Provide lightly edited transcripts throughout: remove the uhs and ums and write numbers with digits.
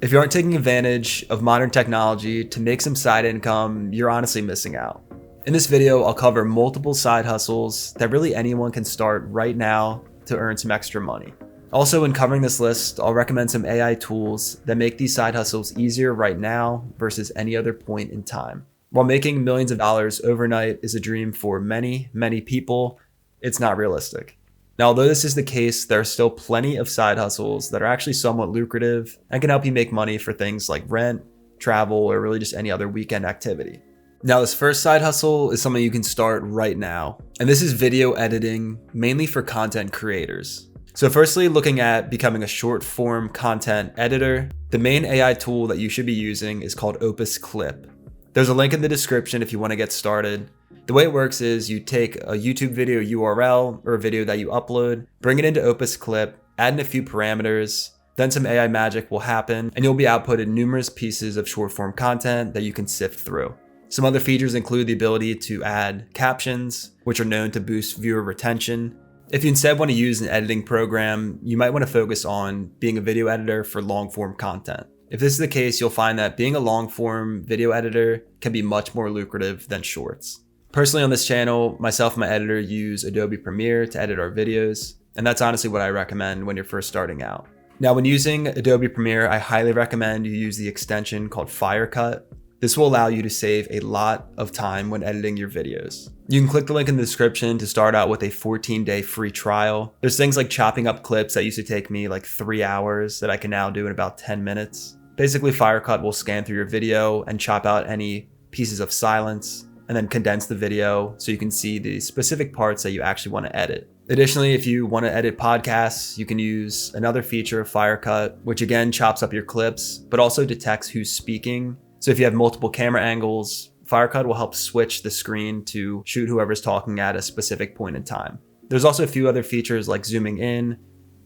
If you aren't taking advantage of modern technology to make some side income, you're honestly missing out. In this video, I'll cover multiple side hustles that really anyone can start right now to earn some extra money. Also, in covering this list, I'll recommend some AI tools that make these side hustles easier right now versus any other point in time. While making millions of dollars overnight is a dream for many, many people, it's not realistic. Now, although this is the case, there are still plenty of side hustles that are actually somewhat lucrative and can help you make money for things like rent, travel, or really just any other weekend activity. Now, this first side hustle is something you can start right now, and this is video editing, mainly for content creators. So firstly, looking at becoming a short form content editor, the main AI tool that you should be using is called Opus Clip. There's a link in the description if you want to get started. The way it works is you take a YouTube video URL or a video that you upload, bring it into Opus Clip, add in a few parameters, then some AI magic will happen, and you'll be outputted numerous pieces of short form content that you can sift through. Some other features include the ability to add captions, which are known to boost viewer retention. If you instead want to use an editing program, you might want to focus on being a video editor for long form content. If this is the case, you'll find that being a long form video editor can be much more lucrative than shorts. Personally, on this channel, myself and my editor use Adobe Premiere to edit our videos, and that's honestly what I recommend when you're first starting out. Now, when using Adobe Premiere, I highly recommend you use the extension called Firecut. This will allow you to save a lot of time when editing your videos. You can click the link in the description to start out with a 14-day free trial. There's things like chopping up clips that used to take me like 3 hours that I can now do in about 10 minutes. Basically, Firecut will scan through your video and chop out any pieces of silence, and then condense the video so you can see the specific parts that you actually want to edit. Additionally, if you want to edit podcasts, you can use another feature of Firecut, which again chops up your clips, but also detects who's speaking. So if you have multiple camera angles, Firecut will help switch the screen to shoot whoever's talking at a specific point in time. There's also a few other features like zooming in.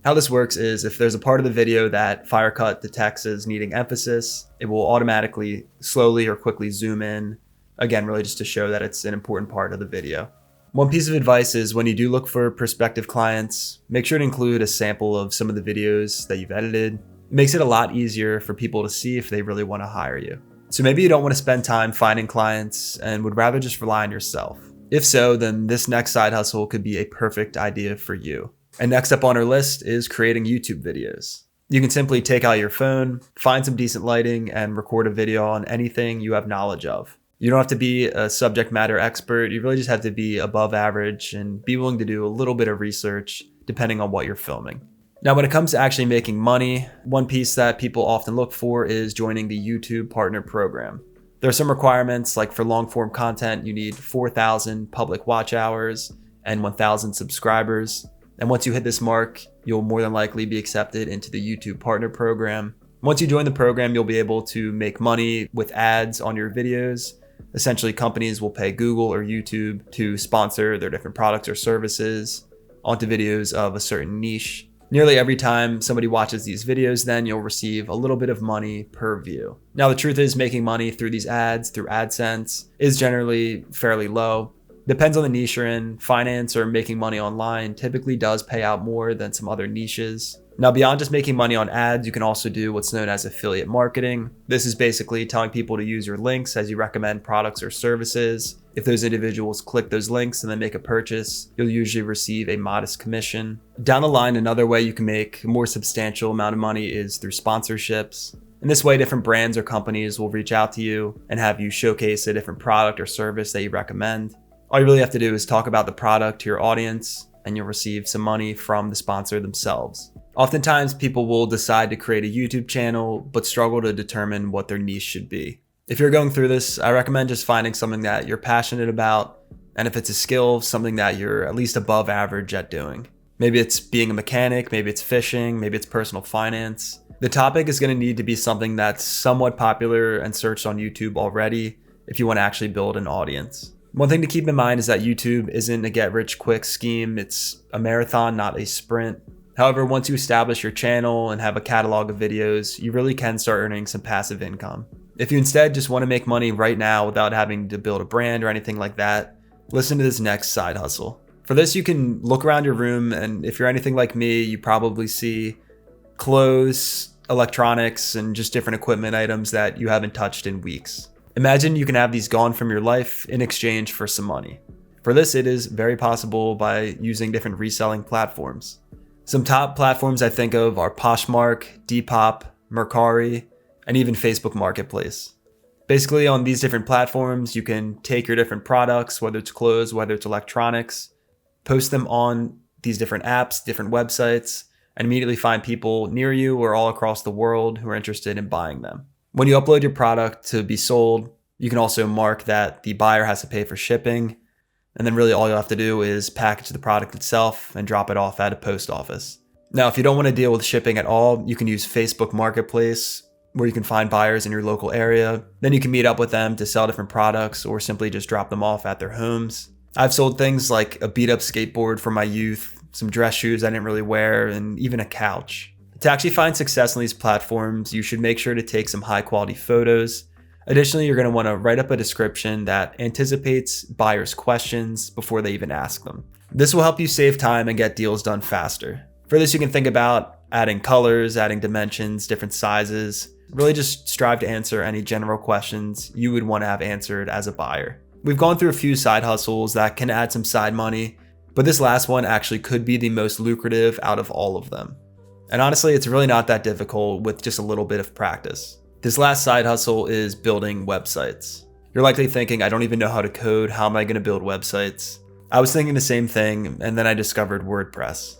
How this works is if there's a part of the video that Firecut detects as needing emphasis, it will automatically slowly or quickly zoom in. Again, really just to show that it's an important part of the video. One piece of advice is when you do look for prospective clients, make sure to include a sample of some of the videos that you've edited. It makes it a lot easier for people to see if they really want to hire you. So maybe you don't want to spend time finding clients and would rather just rely on yourself. If so, then this next side hustle could be a perfect idea for you. And next up on our list is creating YouTube videos. You can simply take out your phone, find some decent lighting, and record a video on anything you have knowledge of. You don't have to be a subject matter expert. You really just have to be above average and be willing to do a little bit of research depending on what you're filming. Now, when it comes to actually making money, one piece that people often look for is joining the YouTube Partner Program. There are some requirements, like for long form content, you need 4,000 public watch hours and 1,000 subscribers. And once you hit this mark, you'll more than likely be accepted into the YouTube Partner Program. Once you join the program, you'll be able to make money with ads on your videos. Essentially, companies will pay Google or YouTube to sponsor their different products or services onto videos of a certain niche. Nearly every time somebody watches these videos, then you'll receive a little bit of money per view. Now, the truth is making money through these ads, through AdSense, is generally fairly low. Depends on the niche you're in. Finance or making money online typically does pay out more than some other niches. Now, beyond just making money on ads, you can also do what's known as affiliate marketing. This is basically telling people to use your links as you recommend products or services. If those individuals click those links and then make a purchase, you'll usually receive a modest commission. Down the line, another way you can make a more substantial amount of money is through sponsorships. In this way, different brands or companies will reach out to you and have you showcase a different product or service that you recommend. All you really have to do is talk about the product to your audience, and you'll receive some money from the sponsor themselves. Oftentimes, people will decide to create a YouTube channel, but struggle to determine what their niche should be. If you're going through this, I recommend just finding something that you're passionate about, and if it's a skill, something that you're at least above average at doing. Maybe it's being a mechanic, maybe it's fishing, maybe it's personal finance. The topic is going to need to be something that's somewhat popular and searched on YouTube already if you want to actually build an audience. One thing to keep in mind is that YouTube isn't a get-rich-quick scheme. It's a marathon, not a sprint. However, once you establish your channel and have a catalog of videos, you really can start earning some passive income. If you instead just want to make money right now without having to build a brand or anything like that, listen to this next side hustle. For this, you can look around your room, and if you're anything like me, you probably see clothes, electronics, and just different equipment items that you haven't touched in weeks. Imagine you can have these gone from your life in exchange for some money. For this, it is very possible by using different reselling platforms. Some top platforms I think of are Poshmark, Depop, Mercari, and even Facebook Marketplace. Basically, on these different platforms, you can take your different products, whether it's clothes, whether it's electronics, post them on these different apps, different websites, and immediately find people near you or all across the world who are interested in buying them. When you upload your product to be sold, you can also mark that the buyer has to pay for shipping, and then really all you'll have to do is package the product itself and drop it off at a post office. Now, if you don't want to deal with shipping at all, you can use Facebook Marketplace, where you can find buyers in your local area. Then you can meet up with them to sell different products or simply just drop them off at their homes. I've sold things like a beat up skateboard from my youth, some dress shoes I didn't really wear, and even a couch. To actually find success on these platforms, you should make sure to take some high quality photos. Additionally, you're going to want to write up a description that anticipates buyers' questions before they even ask them. This will help you save time and get deals done faster. For this, you can think about adding colors, adding dimensions, different sizes. Really just strive to answer any general questions you would want to have answered as a buyer. We've gone through a few side hustles that can add some side money, but this last one actually could be the most lucrative out of all of them. And honestly, it's really not that difficult with just a little bit of practice. This last side hustle is building websites. You're likely thinking, I don't even know how to code. How am I going to build websites? I was thinking the same thing, and then I discovered WordPress.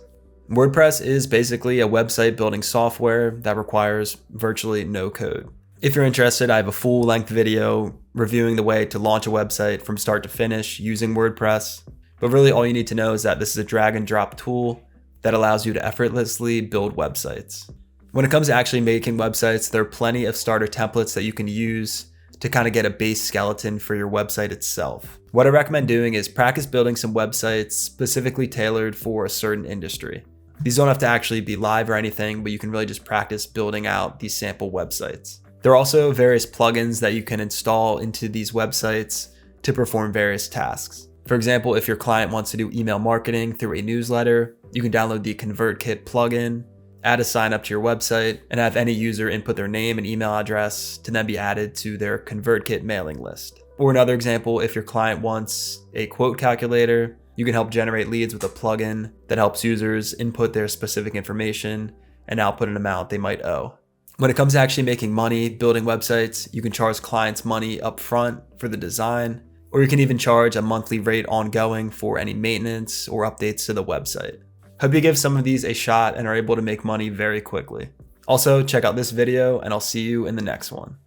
WordPress is basically a website building software that requires virtually no code. If you're interested, I have a full-length video reviewing the way to launch a website from start to finish using WordPress. But really all you need to know is that this is a drag and drop tool that allows you to effortlessly build websites. When it comes to actually making websites, there are plenty of starter templates that you can use to kind of get a base skeleton for your website itself. What I recommend doing is practice building some websites specifically tailored for a certain industry. These don't have to actually be live or anything, but you can really just practice building out these sample websites. There are also various plugins that you can install into these websites to perform various tasks. For example, if your client wants to do email marketing through a newsletter, you can download the ConvertKit plugin, add a sign up to your website, and have any user input their name and email address to then be added to their ConvertKit mailing list. Or another example, if your client wants a quote calculator, you can help generate leads with a plugin that helps users input their specific information and output an amount they might owe. When it comes to actually making money building websites, you can charge clients money up front for the design, or you can even charge a monthly rate ongoing for any maintenance or updates to the website. Hope you give some of these a shot and are able to make money very quickly. Also, check out this video and I'll see you in the next one.